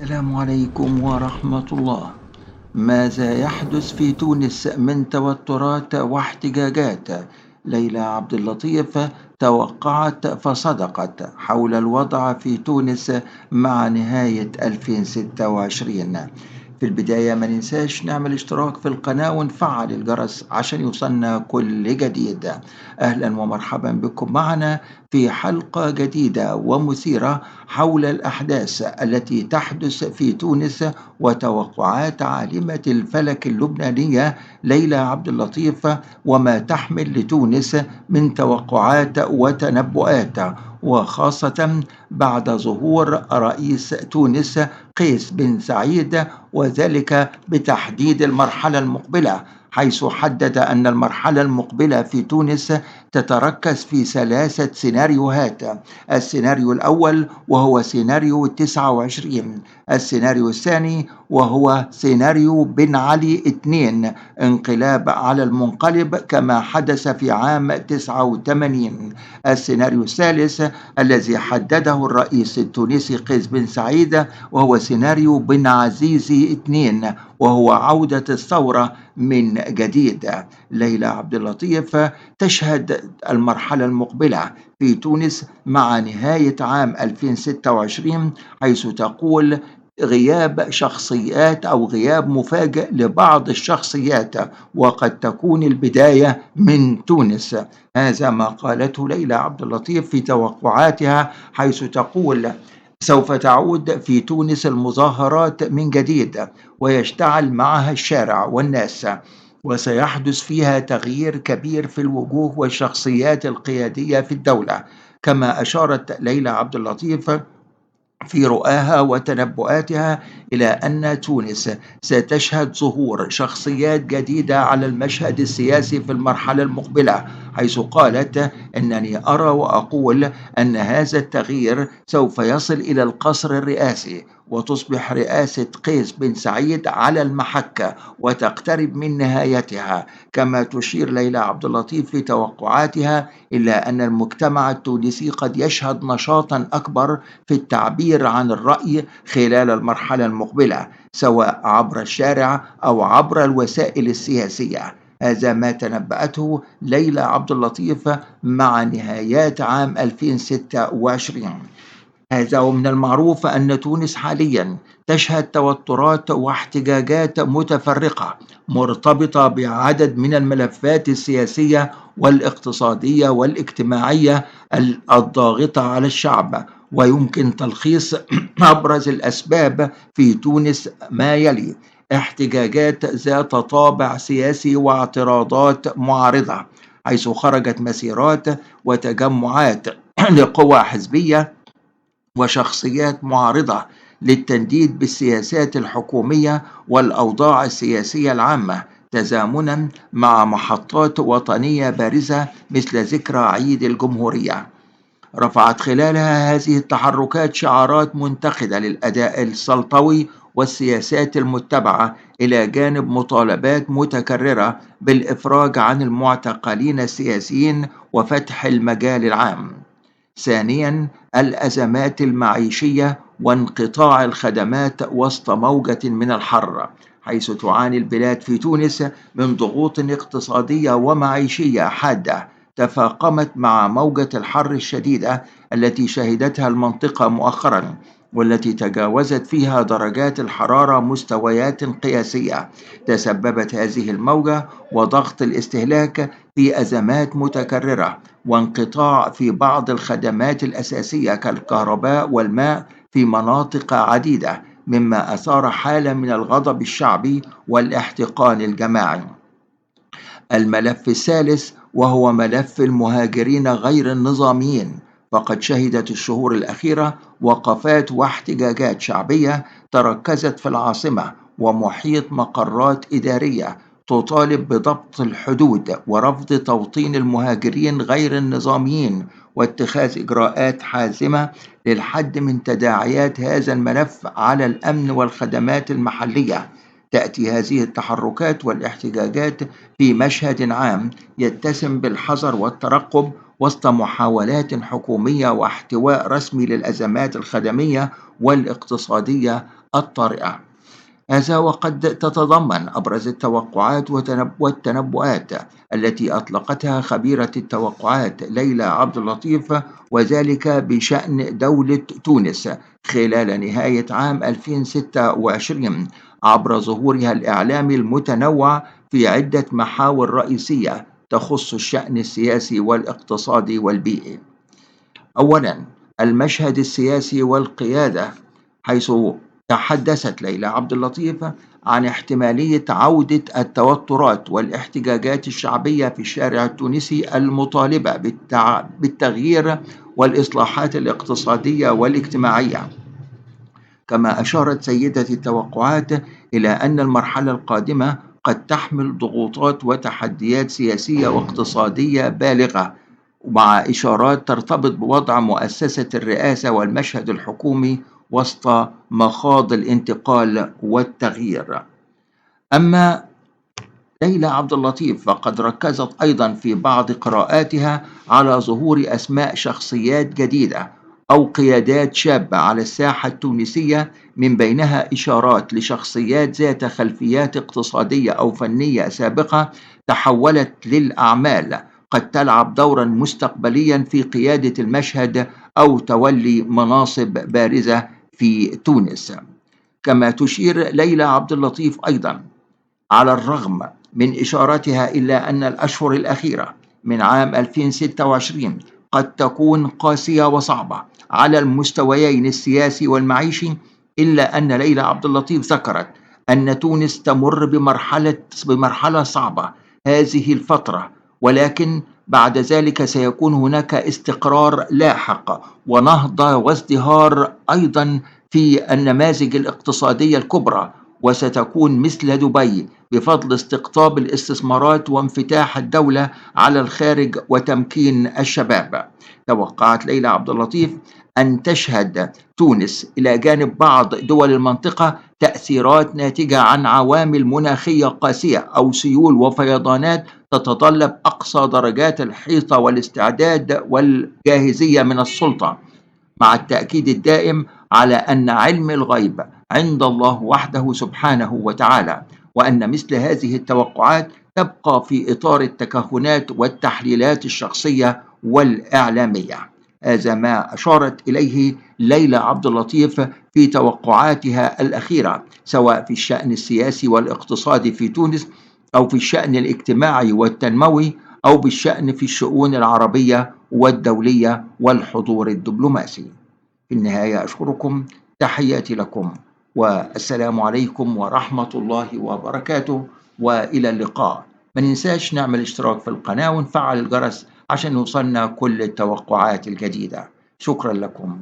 السلام عليكم ورحمة الله. ماذا يحدث في تونس من توترات واحتجاجات؟ ليلى عبد اللطيف توقعت فصدقت حول الوضع في تونس مع نهاية 2026. في البداية ما ننساش نعمل اشتراك في القناة ونفعل الجرس عشان يوصلنا كل جديد. أهلا ومرحبا بكم معنا في حلقة جديدة ومثيرة حول الأحداث التي تحدث في تونس وتوقعات عالمة الفلك اللبنانية ليلى عبد اللطيف وما تحمل لتونس من توقعات وتنبؤات، وخاصة بعد ظهور رئيس تونس قيس بن سعيد، وذلك بتحديد المرحلة المقبلة، حيث حدد أن المرحلة المقبلة في تونس تتركز في 3 سيناريوهات. السيناريو الأول وهو سيناريو 29، السيناريو الثاني وهو سيناريو بن علي 2، انقلاب على المنقلب كما حدث في عام 89، السيناريو الثالث الذي حدده الرئيس التونسي قيس بن سعيد وهو سيناريو بن عزيزي 2، وهو عودة الثورة من جديد. ليلى عبد اللطيف تشهد المرحلة المقبلة في تونس مع نهاية عام 2026، حيث تقول غياب شخصيات أو غياب مفاجئ لبعض الشخصيات، وقد تكون البداية من تونس. هذا ما قالته ليلى عبد اللطيف في توقعاتها، حيث تقول سوف تعود في تونس المظاهرات من جديد ويشتعل معها الشارع والناس، وسيحدث فيها تغيير كبير في الوجوه والشخصيات القيادية في الدولة. كما أشارت ليلى عبد اللطيف في رؤاها وتنبؤاتها إلى أن تونس ستشهد ظهور شخصيات جديدة على المشهد السياسي في المرحلة المقبلة، حيث قالت: إنني أرى وأقول أن هذا التغيير سوف يصل إلى القصر الرئاسي، وتصبح رئاسة قيس بن سعيد على المحك وتقترب من نهايتها. كما تشير ليلى عبد اللطيف في توقعاتها إلى أن المجتمع التونسي قد يشهد نشاطا أكبر في التعبير عن الرأي خلال المرحلة المقبلة، سواء عبر الشارع أو عبر الوسائل السياسية. هذا ما تنبأته ليلى عبد اللطيف مع نهايات عام 2026. هذا ومن المعروف أن تونس حاليا تشهد توترات واحتجاجات متفرقة مرتبطة بعدد من الملفات السياسية والاقتصادية والاجتماعية الضاغطة على الشعب، ويمكن تلخيص أبرز الأسباب في تونس ما يلي: احتجاجات ذات طابع سياسي واعتراضات معارضة، حيث خرجت مسيرات وتجمعات لقوى حزبية وشخصيات معارضة للتنديد بالسياسات الحكومية والأوضاع السياسية العامة، تزامنا مع محطات وطنية بارزة مثل ذكرى عيد الجمهورية. رفعت خلالها هذه التحركات شعارات منتقدة للأداء السلطوي والسياسات المتبعة، إلى جانب مطالبات متكررة بالإفراج عن المعتقلين السياسيين وفتح المجال العام. ثانيا، الأزمات المعيشية وانقطاع الخدمات وسط موجة من الحر، حيث تعاني البلاد في تونس من ضغوط اقتصادية ومعيشية حادة تفاقمت مع موجة الحر الشديدة التي شهدتها المنطقة مؤخرا، والتي تجاوزت فيها درجات الحرارة مستويات قياسية. تسببت هذه الموجة وضغط الاستهلاك في أزمات متكررة وانقطاع في بعض الخدمات الأساسية كالكهرباء والماء في مناطق عديدة، مما أثار حالة من الغضب الشعبي والاحتقان الجماعي. الملف الثالث وهو ملف المهاجرين غير النظاميين، فقد شهدت الشهور الأخيرة وقفات واحتجاجات شعبية تركزت في العاصمة ومحيط مقرات إدارية تطالب بضبط الحدود ورفض توطين المهاجرين غير النظاميين واتخاذ إجراءات حازمة للحد من تداعيات هذا الملف على الأمن والخدمات المحلية. تأتي هذه التحركات والاحتجاجات في مشهد عام يتسم بالحذر والترقب وسط محاولات حكومية واحتواء رسمي للأزمات الخدمية والاقتصادية الطارئة. هذا وقد تتضمن أبرز التوقعات والتنبؤات التي أطلقتها خبيرة التوقعات ليلى عبد اللطيف، وذلك بشأن دولة تونس خلال نهاية عام 2026 عبر ظهورها الإعلامي المتنوع في عدة محاور رئيسية تخص الشأن السياسي والاقتصادي والبيئي. أولا، المشهد السياسي والقيادة، حيث تحدثت ليلى عبد اللطيف عن احتمالية عودة التوترات والاحتجاجات الشعبية في الشارع التونسي المطالبة بالتغيير والإصلاحات الاقتصادية والاجتماعية. كما أشارت سيدة التوقعات إلى أن المرحلة القادمة قد تحمل ضغوطات وتحديات سياسية واقتصادية بالغة، مع إشارات ترتبط بوضع مؤسسة الرئاسة والمشهد الحكومي وسط مخاض الانتقال والتغيير. أما ليلى عبد اللطيف فقد ركزت أيضا في بعض قراءاتها على ظهور أسماء شخصيات جديدة أو قيادات شابة على الساحة التونسية، من بينها إشارات لشخصيات ذات خلفيات اقتصادية أو فنية سابقة تحولت للأعمال، قد تلعب دورا مستقبليا في قيادة المشهد أو تولي مناصب بارزة في تونس. كما تشير ليلى عبد اللطيف أيضا على الرغم من إشارتها إلى أن الأشهر الأخيرة من عام 2026 قد تكون قاسية وصعبة على المستويين السياسي والمعيشي، إلا أن ليلى عبد اللطيف ذكرت أن تونس تمر بمرحلة صعبة هذه الفترة، ولكن بعد ذلك سيكون هناك استقرار لاحق ونهضة وازدهار أيضا في النماذج الاقتصادية الكبرى، وستكون مثل دبي بفضل استقطاب الاستثمارات وانفتاح الدولة على الخارج وتمكين الشباب. توقعت ليلى عبد اللطيف أن تشهد تونس إلى جانب بعض دول المنطقة تأثيرات ناتجة عن عوامل مناخية قاسية أو سيول وفيضانات تتطلب أقصى درجات الحيطة والاستعداد والجاهزية من السلطة، مع التأكيد الدائم على أن علم الغيب عند الله وحده سبحانه وتعالى، وأن مثل هذه التوقعات تبقى في إطار التكهنات والتحليلات الشخصية والإعلامية. هذا ما أشارت إليه ليلى عبد اللطيف في توقعاتها الأخيرة، سواء في الشأن السياسي والاقتصادي في تونس، أو في الشأن الاجتماعي والتنموي، أو بالشأن في الشؤون العربية والدولية والحضور الدبلوماسي. في النهاية أشكركم، تحياتي لكم، والسلام عليكم ورحمة الله وبركاته، وإلى اللقاء. ما ننساش نعمل اشتراك في القناة ونفعل الجرس عشان يوصلنا كل التوقعات الجديدة. شكرا لكم.